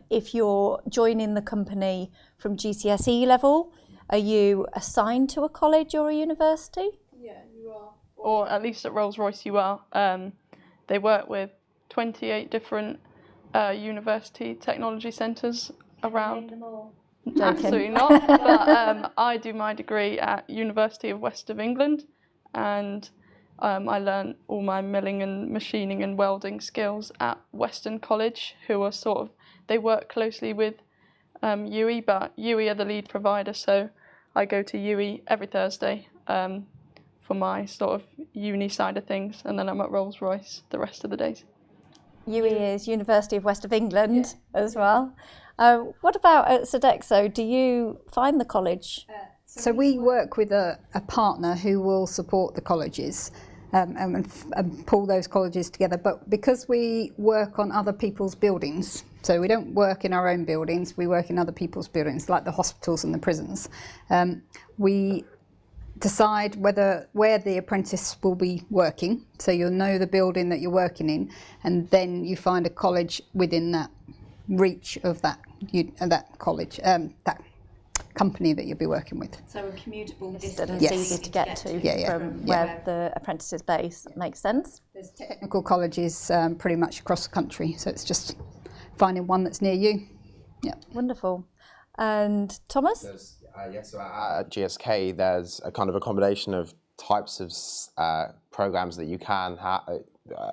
if you're joining the company from GCSE level, are you assigned to a college or a university? Yeah, you are. Or at least at Rolls-Royce you are. They work with 28 different university technology centres around. Absolutely not. But I do my degree at University of West of England, and I learned all my milling and machining and welding skills at Western College, who are they work closely with UE, but UE are the lead provider, so I go to UE every Thursday for my sort of uni side of things, and then I'm at Rolls-Royce the rest of the days. UE is University of West of England as well. What about at Sodexo? Do you find the college? So we work with a partner who will support the colleges and pull those colleges together. But because we work on other people's buildings, so we don't work in our own buildings, we work in other people's buildings, like the hospitals and the prisons, we decide where the apprentice will be working. So you'll know the building that you're working in, and then you find a college within that reach of that college, that company that you'll be working with. So a commutable distance, yes. Easy to get to from where the apprentice is based. That makes sense. There's technical colleges pretty much across the country, so it's just finding one that's near you. Yeah. Wonderful. And Thomas? Yes, so at GSK there's a kind of a combination of types of programs that you can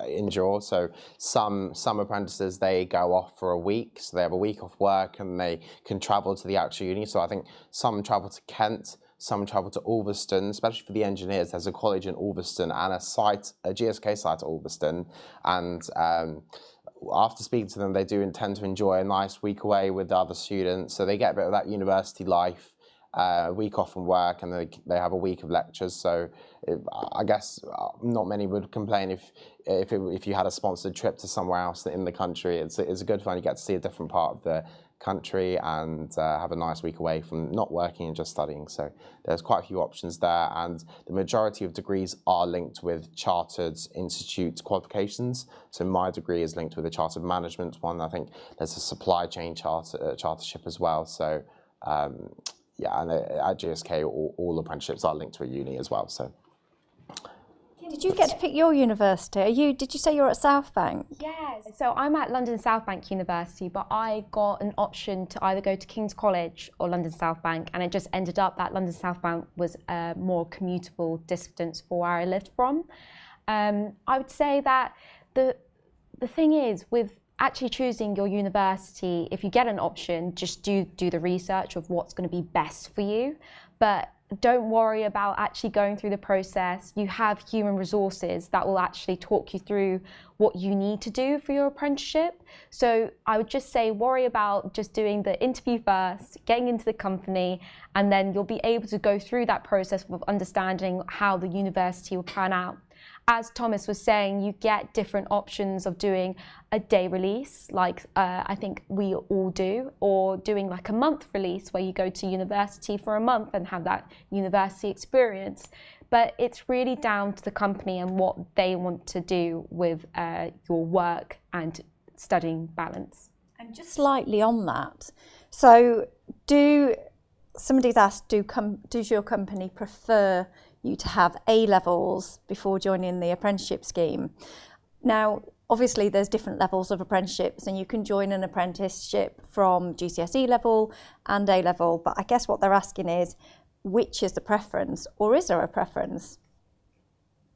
endure. So some apprentices, they go off for a week, so they have a week off work and they can travel to the actual uni. So I think some travel to Kent, some travel to Ulverston, especially for the engineers. There's a college in Ulverston and a GSK site at Ulverston, and after speaking to them, they do intend to enjoy a nice week away with the other students, so they get a bit of that university life, a week off from work, and they have a week of lectures. So I guess not many would complain if you had a sponsored trip to somewhere else in the country. It's a good fun. You get to see a different part of the country and have a nice week away from not working and just studying. So there's quite a few options there, and the majority of degrees are linked with chartered institute qualifications. So my degree is linked with a chartered management one. I think there's a supply chain chartership as well. So yeah, and at GSK all apprenticeships are linked to a uni as well. So did you get to pick your university? Did you say you're at Southbank? Yes. So I'm at London Southbank University, but I got an option to either go to King's College or London Southbank, and it just ended up that London Southbank was a more commutable distance for where I lived from. I would say that the thing is, with actually choosing your university, if you get an option, just do the research of what's going to be best for you. But don't worry about actually going through the process. You have human resources that will actually talk you through what you need to do for your apprenticeship. So I would just say worry about just doing the interview first, getting into the company, and then you'll be able to go through that process of understanding how the university will pan out. As Thomas was saying, you get different options of doing a day release, like I think we all do, or doing like a month release where you go to university for a month and have that university experience. But it's really down to the company and what they want to do with your work and studying balance. And just slightly on that, so somebody's asked, does your company prefer you to have A-levels before joining the apprenticeship scheme? Now, obviously there's different levels of apprenticeships, and you can join an apprenticeship from GCSE level and A-level, but I guess what they're asking is, which is the preference, or is there a preference?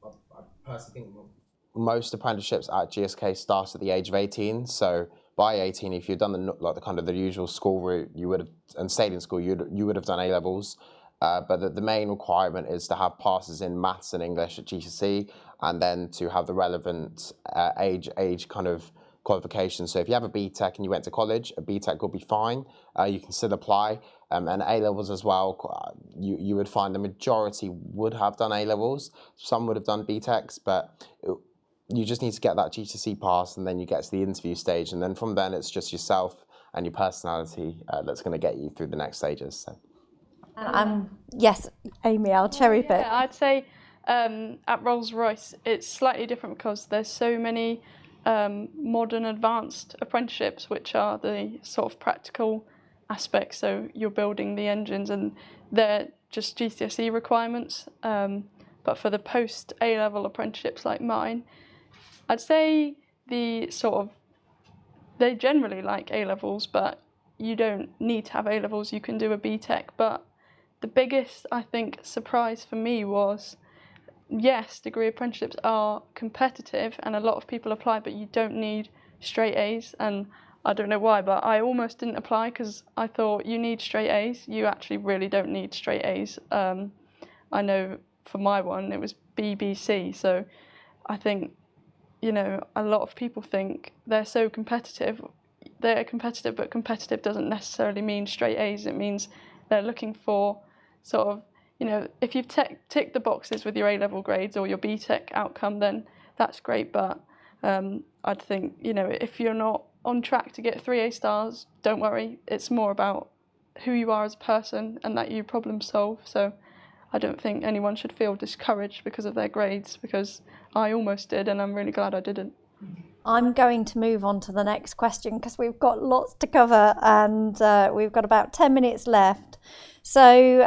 I personally think most apprenticeships at GSK start at the age of 18, so by 18, if you've done the usual school route, you would have, and stayed in school, you would have done A-levels. But the main requirement is to have passes in maths and English at GCSE, and then to have the relevant age kind of qualification. So if you have a BTEC and you went to college, a BTEC will be fine. You can still apply. And A-levels as well, you would find the majority would have done A-levels. Some would have done BTECs, but you just need to get that GCSE pass, and then you get to the interview stage. And then from then, it's just yourself and your personality that's going to get you through the next stages. So. Yes, Amy, I'll cherry pick. Yeah, I'd say at Rolls-Royce it's slightly different because there's so many modern advanced apprenticeships, which are the sort of practical aspects. So you're building the engines and they're just GCSE requirements. But for the post A-level apprenticeships like mine, I'd say they generally like A-levels, but you don't need to have A-levels, you can do a BTEC. But the biggest, I think, surprise for me was, yes, degree apprenticeships are competitive and a lot of people apply, but you don't need straight A's. And I don't know why, but I almost didn't apply because I thought you need straight A's. You actually really don't need straight A's. I know for my one, it was BBC. So I think, a lot of people think they're so competitive. They're competitive, but competitive doesn't necessarily mean straight A's. It means they're looking for sort of, if you've ticked the boxes with your A-level grades or your BTEC outcome, then that's great. But I'd think, if you're not on track to get 3 A stars, don't worry. It's more about who you are as a person and that you problem solve. So I don't think anyone should feel discouraged because of their grades, because I almost did, and I'm really glad I didn't. I'm going to move on to the next question because we've got lots to cover, and we've got about 10 minutes left. So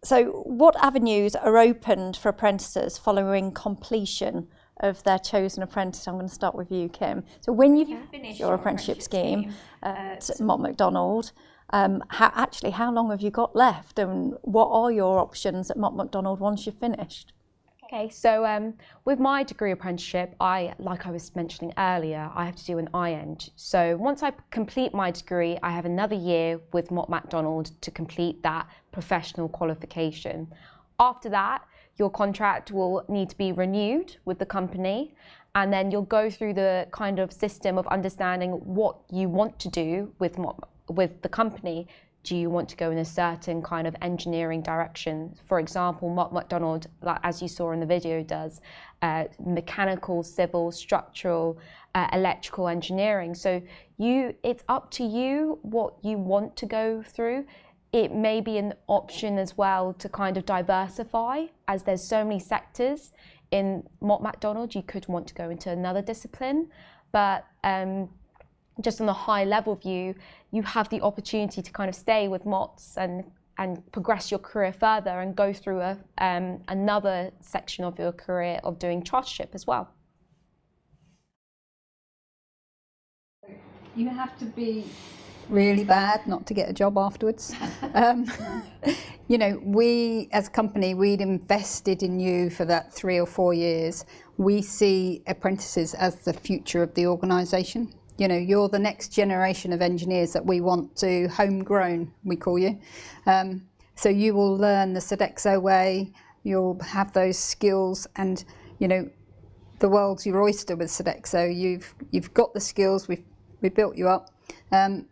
what avenues are opened for apprentices following completion of their chosen apprentice. I'm going to start with you, Kim. So when you finish your apprenticeship scheme at Mott MacDonald, how long have you got left, and what are your options at Mott MacDonald once you've finished? Okay, so with my degree apprenticeship, like I was mentioning earlier, I have to do an iEng. So once I complete my degree, I have another year with Mott MacDonald to complete that professional qualification. After that, your contract will need to be renewed with the company, and then you'll go through the kind of system of understanding what you want to do with the company. Do you want to go in a certain kind of engineering direction? For example, Mott MacDonald, like as you saw in the video, does mechanical, civil, structural, electrical engineering. So it's up to you what you want to go through. It may be an option as well to kind of diversify, as there's so many sectors in Mott MacDonald. You could want to go into another discipline, but just on a high level view, you have the opportunity to kind of stay with Mott's and progress your career further and go through another section of your career of doing chartership as well. You have to be really bad not to get a job afterwards. You know, we as a company, we'd invested in you for that 3 or 4 years. We see apprentices as the future of the organisation. You know, you're the next generation of engineers that we want to homegrown, we call you. So you will learn the Sodexo way, you'll have those skills, and you know, the world's your oyster with Sodexo. You've got the skills, we built you up, and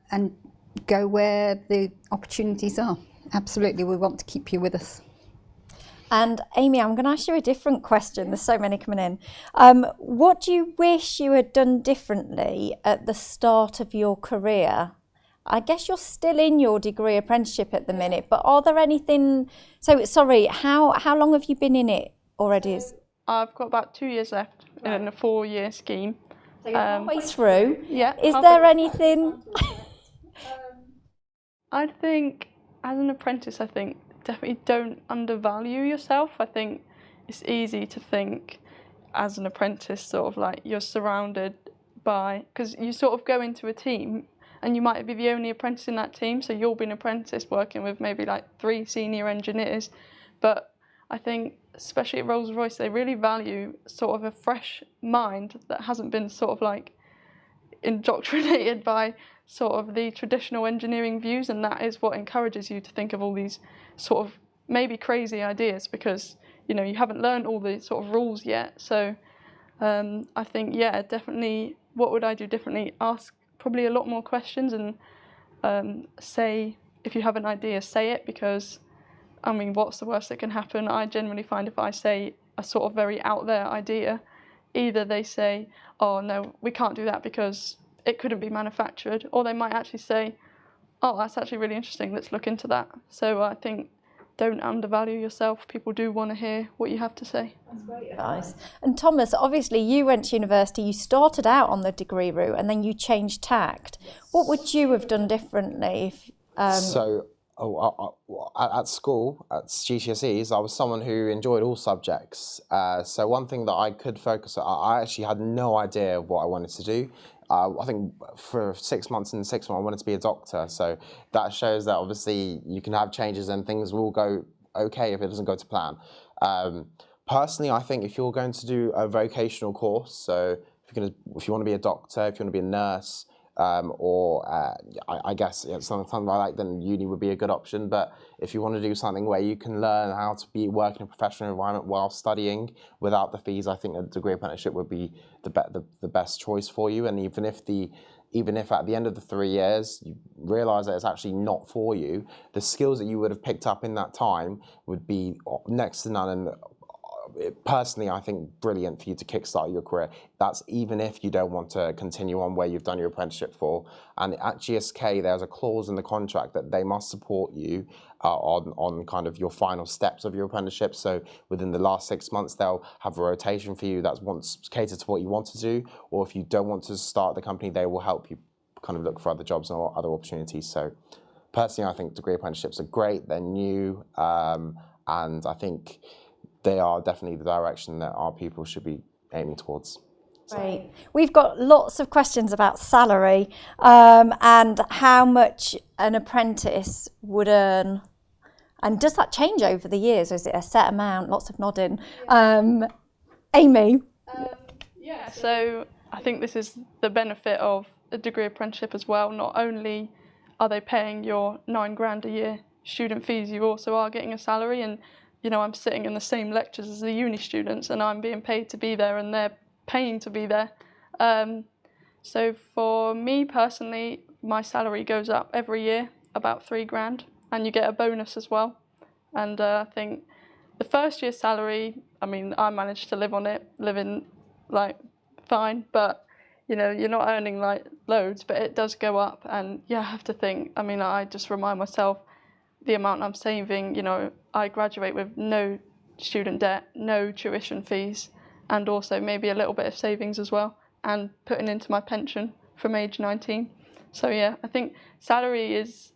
go where the opportunities are. Absolutely, we want to keep you with us. And Amy, I'm going to ask you a different question. There's so many coming in. What do you wish you had done differently at the start of your career? I guess you're still in your degree apprenticeship at the minute, but are there anything... So, sorry, how long have you been in it already? I've got about 2 years left in a 4-year scheme. So you're halfway through. Yeah. Is there anything... I think, as an apprentice, definitely don't undervalue yourself. I think it's easy to think as an apprentice sort of like you're surrounded by, because you sort of go into a team and you might be the only apprentice in that team, so you'll be an apprentice working with maybe like 3 senior engineers. But I think especially at Rolls-Royce, they really value sort of a fresh mind that hasn't been sort of like indoctrinated by sort of the traditional engineering views, and that is what encourages you to think of all these sort of maybe crazy ideas, because you know you haven't learned all the sort of rules yet. So I think, yeah, definitely, what would I do differently? Ask probably a lot more questions, and say, if you have an idea, say it, because I mean, what's the worst that can happen? I generally find if I say a sort of very out there idea, either they say, oh no, we can't do that because it couldn't be manufactured, or they might actually say, oh, that's actually really interesting, let's look into that. So I think don't undervalue yourself. People do want to hear what you have to say. That's great advice. And Thomas, obviously you went to university, you started out on the degree route and then you changed tact. What would you have done differently? At school, at GCSEs, I was someone who enjoyed all subjects. So one thing that I could focus on, I actually had no idea what I wanted to do. I think for 6 months in the 6th month, I wanted to be a doctor. So that shows that obviously you can have changes and things will go okay if it doesn't go to plan. Personally, I think if you're going to do a vocational course, so if you want to be a doctor, if you want to be a nurse, I guess something like that, then uni would be a good option. But if you want to do something where you can learn how to work in a professional environment while studying without the fees, I think a degree apprenticeship would be the best choice for you. And even if at the end of the 3 years you realise that it's actually not for you, the skills that you would have picked up in that time would be next to none. And personally, I think brilliant for you to kickstart your career. That's even if you don't want to continue on where you've done your apprenticeship for. And at GSK, there's a clause in the contract that they must support you on kind of your final steps of your apprenticeship. So within the last 6 months, they'll have a rotation for you that's catered to what you want to do. Or if you don't want to start the company, they will help you kind of look for other jobs or other opportunities. So personally, I think degree apprenticeships are great. They're new, and I think they are definitely the direction that our people should be aiming towards. Great. We've got lots of questions about salary and how much an apprentice would earn. And does that change over the years, or is it a set amount? Lots of nodding. Amy? Yeah, so I think this is the benefit of a degree apprenticeship as well. Not only are they paying your £9,000 a year student fees, you also are getting a salary. And, you know, I'm sitting in the same lectures as the uni students and I'm being paid to be there and they're paying to be there. So for me personally, my salary goes up every year, about £3,000, and you get a bonus as well. And I think the first year's salary, I mean, I managed to live on it, living like fine, but you know, you're not earning like loads, but it does go up. And yeah, I have to think, I mean, I just remind myself the amount I'm saving. You know, I graduate with no student debt, no tuition fees, and also maybe a little bit of savings as well, and putting into my pension from age 19. So yeah, I think salary is,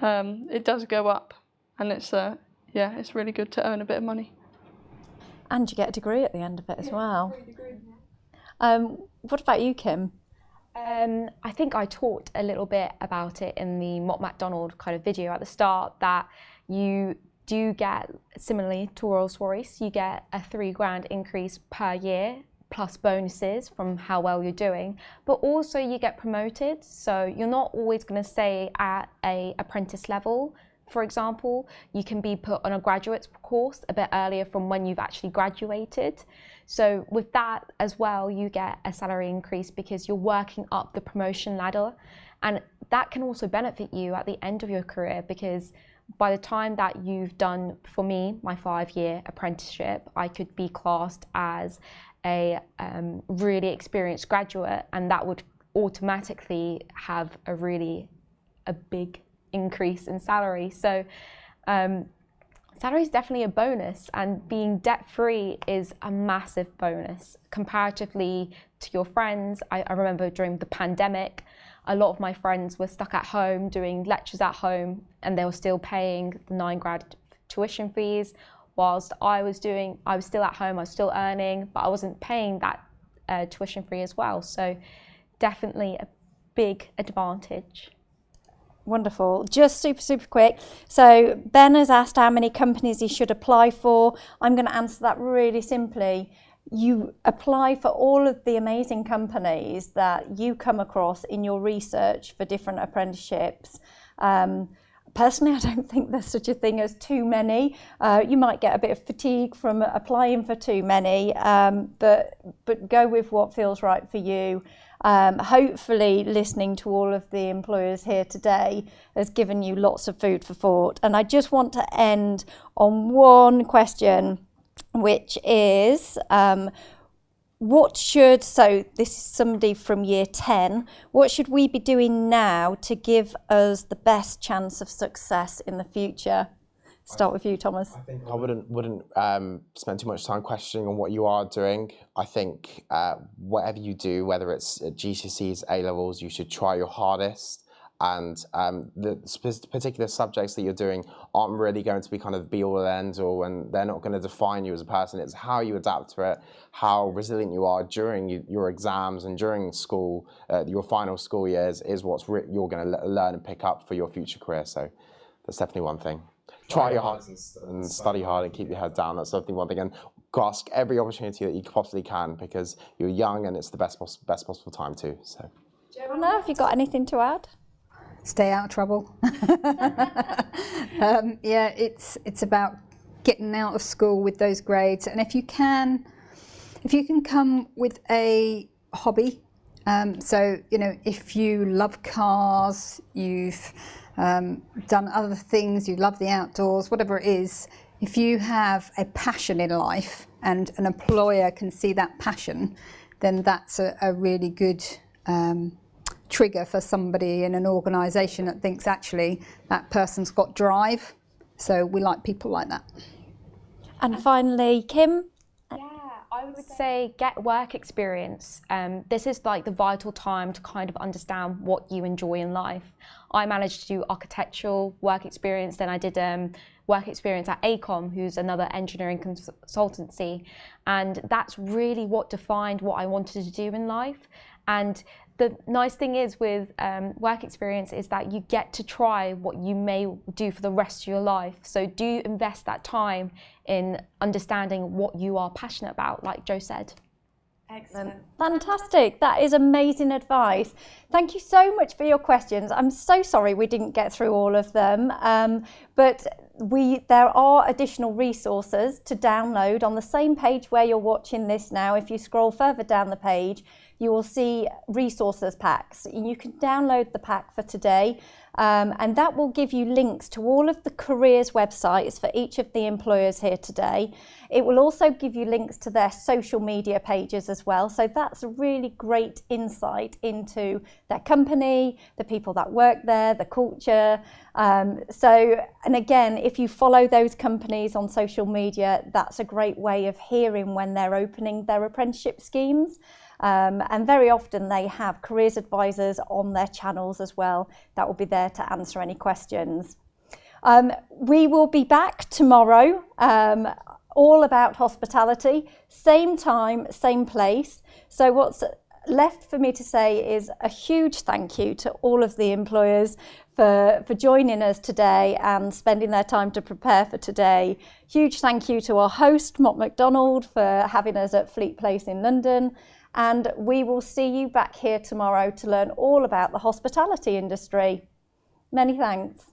it does go up, and it's yeah, it's really good to earn a bit of money. And you get a degree at the end of it as well. What about you, Kim? I think I talked a little bit about it in the Mott MacDonald kind of video at the start, that you do get, similarly to Rolls-Royce, you get a £3,000 increase per year plus bonuses from how well you're doing, but also you get promoted. So you're not always going to stay at a apprentice level. For example, you can be put on a graduate course a bit earlier from when you've actually graduated. So with that as well, you get a salary increase because you're working up the promotion ladder. And that can also benefit you at the end of your career, because by the time that you've done, for me, my 5-year apprenticeship, I could be classed as a really experienced graduate, and that would automatically have a big increase in salary. So salary is definitely a bonus, and being debt-free is a massive bonus comparatively to your friends. I remember during the pandemic, a lot of my friends were stuck at home doing lectures at home, and they were still paying the £9,000 tuition fees, whilst I was still at home, I was still earning, but I wasn't paying that tuition fee as well. So definitely a big advantage. Wonderful. Just super quick. So Ben has asked how many companies he should apply for. I'm going to answer that really simply. You apply for all of the amazing companies that you come across in your research for different apprenticeships. Personally, I don't think there's such a thing as too many. You might get a bit of fatigue from applying for too many, but go with what feels right for you. Hopefully listening to all of the employers here today has given you lots of food for thought. And I just want to end on one question, which is so this is somebody from year 10, what should we be doing now to give us the best chance of success in the future? Start with you, Thomas. I think I wouldn't spend too much time questioning on what you are doing. I think whatever you do, whether it's GCSEs, A-levels, you should try your hardest. And the particular subjects that you're doing aren't really going to be kind of be-all and end-all, and they're not going to define you as a person. It's how you adapt to it, how resilient you are during your exams and during school, your final school years is what you're going to learn and pick up for your future career. So that's definitely one thing. Try your hardest and study hard and keep your head down. That's definitely one thing. And grasp every opportunity that you possibly can, because you're young and it's the best possible time too. So, Joanna, have you got anything to add? Stay out of trouble. Yeah, it's about getting out of school with those grades, and if you can come with a hobby. So you know, if you love cars, you've done other things, you love the outdoors, whatever it is, if you have a passion in life and an employer can see that passion, then that's a really good trigger for somebody in an organisation that thinks actually that person's got drive. So we like people like that. And finally, Kim? I would say get work experience. This is like the vital time to kind of understand what you enjoy in life. I managed to do architectural work experience, then I did work experience at ACOM, who's another engineering consultancy, and that's really what defined what I wanted to do in life. And the nice thing is with work experience is that you get to try what you may do for the rest of your life. So do invest that time in understanding what you are passionate about, like Joe said. Excellent. Fantastic. That is amazing advice. Thank you so much for your questions. I'm so sorry we didn't get through all of them, but there are additional resources to download on the same page where you're watching this now. If you scroll further down the page, you will see resources packs. You can download the pack for today, and that will give you links to all of the careers websites for each of the employers here today. It will also give you links to their social media pages as well. So that's a really great insight into their company, the people that work there, the culture. And again, if you follow those companies on social media, that's a great way of hearing when they're opening their apprenticeship schemes. And very often they have careers advisors on their channels as well that will be there to answer any questions. We will be back tomorrow, all about hospitality, same time, same place. So what's left for me to say is a huge thank you to all of the employers for joining us today and spending their time to prepare for today. Huge thank you to our host, Mott MacDonald, for having us at Fleet Place in London. And we will see you back here tomorrow to learn all about the hospitality industry. Many thanks.